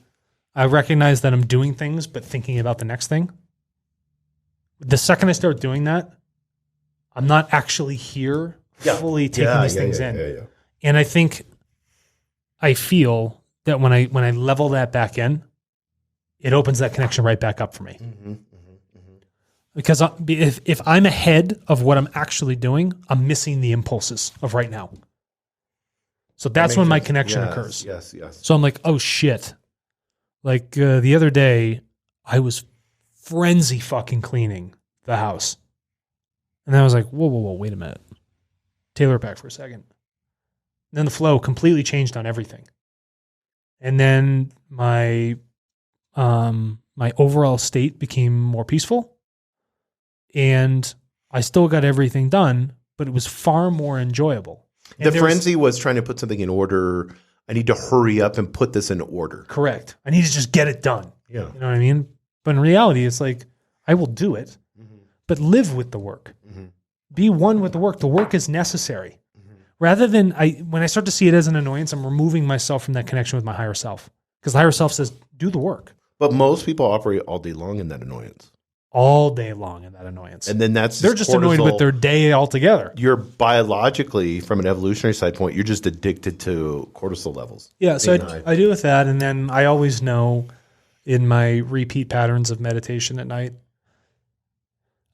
Speaker 1: recognize that I'm doing things, but thinking about the next thing. The second I start doing that, I'm not actually here fully taking these things in.
Speaker 2: Yeah.
Speaker 1: And I feel that when I level that back in, it opens that connection right back up for me. Because if I'm ahead of what I'm actually doing, I'm missing the impulses of right now. So that's when my connection occurs.
Speaker 2: Yes.
Speaker 1: So I'm like, oh shit. Like the other day, I was frenzy fucking cleaning the house. And then I was like, whoa, wait a minute. Tailor it back for a second. And then the flow completely changed on everything. And then my overall state became more peaceful. And I still got everything done, but it was far more enjoyable. And
Speaker 2: the frenzy was trying to put something in order. I need to hurry up and put this in order.
Speaker 1: Correct. I need to just get it done.
Speaker 2: Yeah.
Speaker 1: You know what I mean? But in reality, it's like, I will do it, but live with the work. Be one with the work. The work is necessary. Rather than, when I start to see it as an annoyance, I'm removing myself from that connection with my higher self. Because the higher self says, do the work.
Speaker 2: But most people operate all day long in that annoyance.
Speaker 1: All day long in that annoyance.
Speaker 2: And then they're
Speaker 1: just annoyed with their day altogether.
Speaker 2: You're biologically, from an evolutionary side point, you're just addicted to cortisol levels.
Speaker 1: Yeah, so I do with that. And then I always know in my repeat patterns of meditation at night,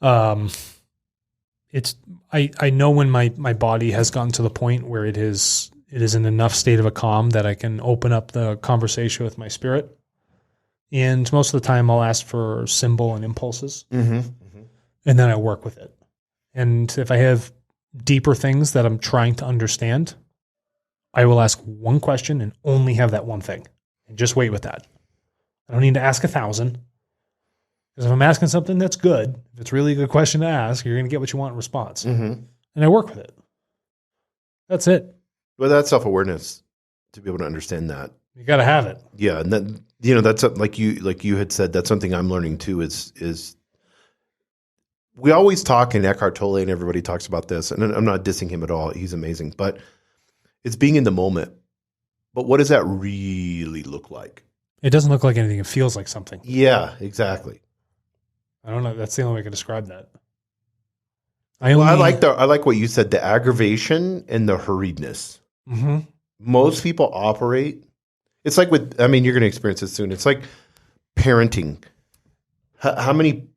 Speaker 1: I know when my body has gotten to the point where it is in enough state of a calm that I can open up the conversation with my spirit. And most of the time I'll ask for symbol and impulses. And then I work with it. And if I have deeper things that I'm trying to understand, I will ask one question and only have that one thing. And just wait with that. I don't need to ask 1,000. Because if I'm asking something that's good, if it's really a good question to ask, you're going to get what you want in response. And I work with it. That's it.
Speaker 2: Well, that's self-awareness to be able to understand that.
Speaker 1: You got to have it.
Speaker 2: Yeah, and then that's like you had said. That's something I'm learning too. Is we always talk, and Eckhart Tolle and everybody talks about this, and I'm not dissing him at all. He's amazing, but it's being in the moment. But what does that really look like?
Speaker 1: It doesn't look like anything. It feels like something.
Speaker 2: Yeah, exactly. I
Speaker 1: don't know. That's the only way I can describe that.
Speaker 2: I like what you said. The aggravation and the hurriedness. Most people operate. It's like you're going to experience this soon. It's like parenting. How many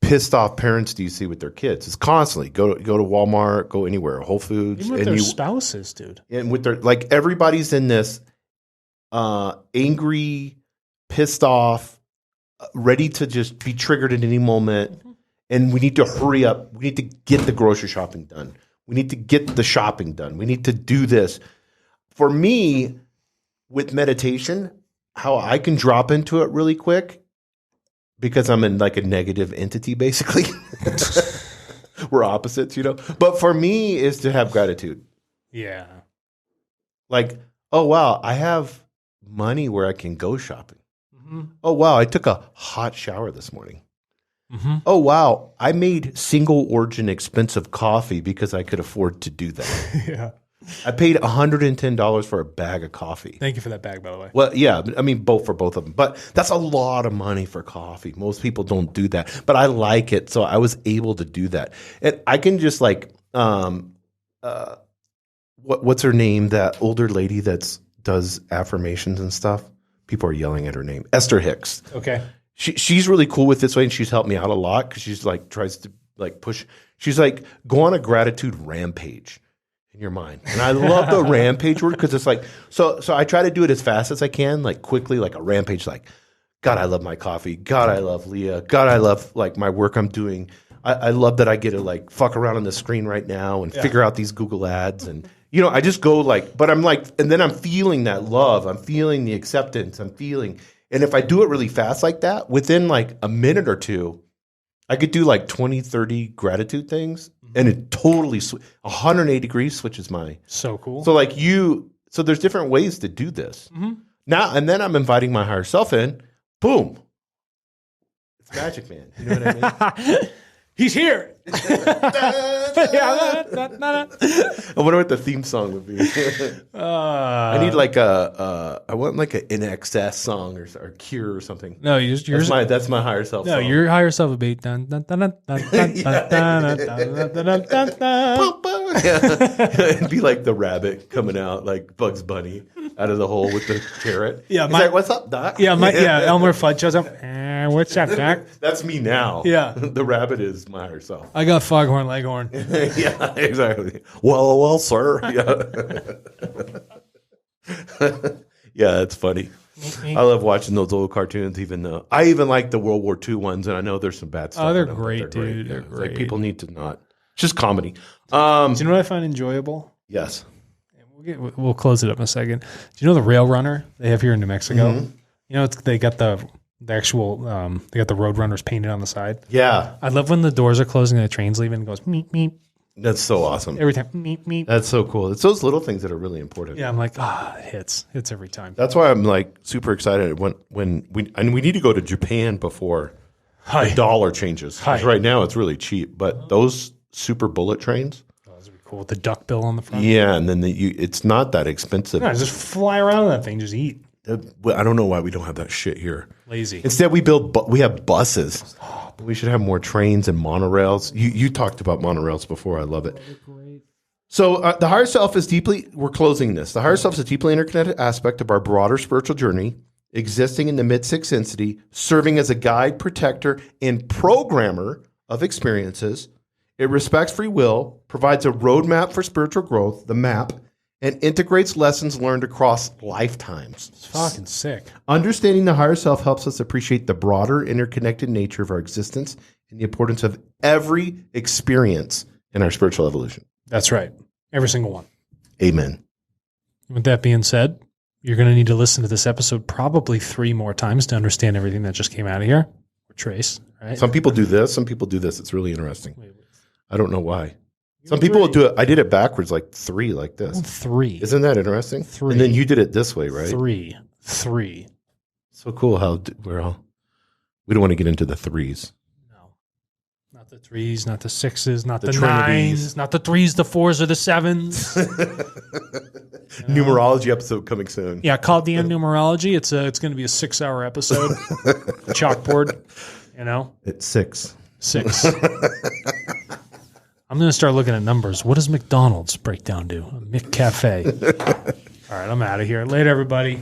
Speaker 2: pissed off parents do you see with their kids? It's constantly go to Walmart, go anywhere, Whole Foods,
Speaker 1: even with their spouses, dude.
Speaker 2: And with their everybody's in this angry, pissed off, ready to just be triggered at any moment. And we need to hurry up. We need to get the grocery shopping done. We need to get the shopping done. We need to do this. For me, with meditation, how I can drop into it really quick, because I'm in like a negative entity, basically. We're opposites, But for me is to have gratitude.
Speaker 1: Yeah.
Speaker 2: Like, oh, wow, I have money where I can go shopping. Oh, wow, I took a hot shower this morning. Oh, wow. I made single origin expensive coffee because I could afford to do that.
Speaker 1: Yeah.
Speaker 2: I paid $110 for a bag of coffee.
Speaker 1: Thank you for that bag, by the way.
Speaker 2: Well, yeah, I mean, both of them. But that's a lot of money for coffee. Most people don't do that. But I like it, so I was able to do that. And I can just like, what's her name? That older lady that does affirmations and stuff. People are yelling at her name. Esther Hicks.
Speaker 1: Okay.
Speaker 2: She's really cool with this way, and she's helped me out a lot because she's like tries to like push. She's like, go on a gratitude rampage in your mind, and I love the rampage word because it's like so. I try to do it as fast as I can, like quickly, like a rampage. Like, God, I love my coffee. God, I love Leah. God, I love like my work I'm doing. I love that I get to like fuck around on the screen right now and figure out these Google ads and. I just go like, but I'm like, and then I'm feeling that love. I'm feeling the acceptance. I'm feeling. And if I do it really fast like that, within like a minute or two, I could do like 20, 30 gratitude things. And it totally, 180 degrees switches my.
Speaker 1: So cool.
Speaker 2: So like so there's different ways to do this. Now, and then I'm inviting my higher self in. Boom. It's magic, man. You know what I mean?
Speaker 1: He's here.
Speaker 2: I wonder what the theme song would be. I need like I want like an NXS song or Cure or something.
Speaker 1: No, yours.
Speaker 2: That's my higher self.
Speaker 1: No,
Speaker 2: song.
Speaker 1: your higher self would be dun dun dun dun dun dun dun dun dun dun.
Speaker 2: It'd be like the rabbit coming out, like Bugs Bunny out of the hole with the carrot.
Speaker 1: Yeah,
Speaker 2: what's up, Doc?
Speaker 1: Yeah, Elmer Fudd shows up. What's up, Doc?
Speaker 2: That's me now.
Speaker 1: Yeah,
Speaker 2: the rabbit is my higher self.
Speaker 1: I got Foghorn Leghorn.
Speaker 2: Yeah, exactly. Well, sir. Yeah, yeah, it's funny. I love watching those old cartoons. Even though I even like the World War II ones, and I know there's some bad stuff.
Speaker 1: Oh, they're
Speaker 2: in them,
Speaker 1: great, dude. They're great.
Speaker 2: Like people need to not. It's just comedy.
Speaker 1: Do you know what I find enjoyable?
Speaker 2: Yes.
Speaker 1: We'll close it up in a second. Do you know the Rail Runner they have here in New Mexico?
Speaker 2: Mm-hmm.
Speaker 1: You know, they got the actual they got the road runners painted on the side.
Speaker 2: Yeah.
Speaker 1: I love when the doors are closing and the train's leaving and it goes meep meep.
Speaker 2: That's so awesome.
Speaker 1: Every time meep meep.
Speaker 2: That's so cool. It's those little things that are really important.
Speaker 1: Yeah, I'm like, it hits every time.
Speaker 2: That's why I'm like super excited when we need to go to Japan before the dollar changes. 'Cause right now it's really cheap, but those super bullet trains.
Speaker 1: Those would be cool with the duck bill on the front.
Speaker 2: Yeah, and then it's not that expensive.
Speaker 1: No, just fly around that thing, just eat.
Speaker 2: I don't know why we don't have that shit here.
Speaker 1: Lazy.
Speaker 2: Instead, we have buses. We should have more trains and monorails. You talked about monorails before. I love it.
Speaker 1: Great.
Speaker 2: So the higher self is we're closing this. The higher self is a deeply interconnected aspect of our broader spiritual journey, existing in the mid-sixth density, serving as a guide, protector, and programmer of experiences. It respects free will, provides a roadmap for spiritual growth, the map, and integrates lessons learned across lifetimes.
Speaker 1: It's fucking sick.
Speaker 2: Understanding the higher self helps us appreciate the broader interconnected nature of our existence and the importance of every experience in our spiritual evolution.
Speaker 1: That's right. Every single one.
Speaker 2: Amen.
Speaker 1: With that being said, you're going to need to listen to this episode probably 3 more times to understand everything that just came out of here. Or trace, right?
Speaker 2: Some people do this. Some people do this. It's really interesting.
Speaker 1: Wait.
Speaker 2: I don't know why. Some people will do it. I did it backwards, like 3, like this.
Speaker 1: 3.
Speaker 2: Isn't that interesting?
Speaker 1: 3.
Speaker 2: And then you did it this way, right?
Speaker 1: 3.
Speaker 2: So cool how we don't want to get into the 3s.
Speaker 1: No. Not the 3s, not the 6s, not the 9s,
Speaker 2: trinities.
Speaker 1: not the 3s, the 4s, or the 7s.
Speaker 2: Numerology episode coming soon.
Speaker 1: Yeah, called the end numerology. It's going to be a 6-hour episode. Chalkboard,
Speaker 2: It's 6.
Speaker 1: 6. I'm going to start looking at numbers. What does McDonald's break down to? A McCafe. All right, I'm out of here. Later, everybody.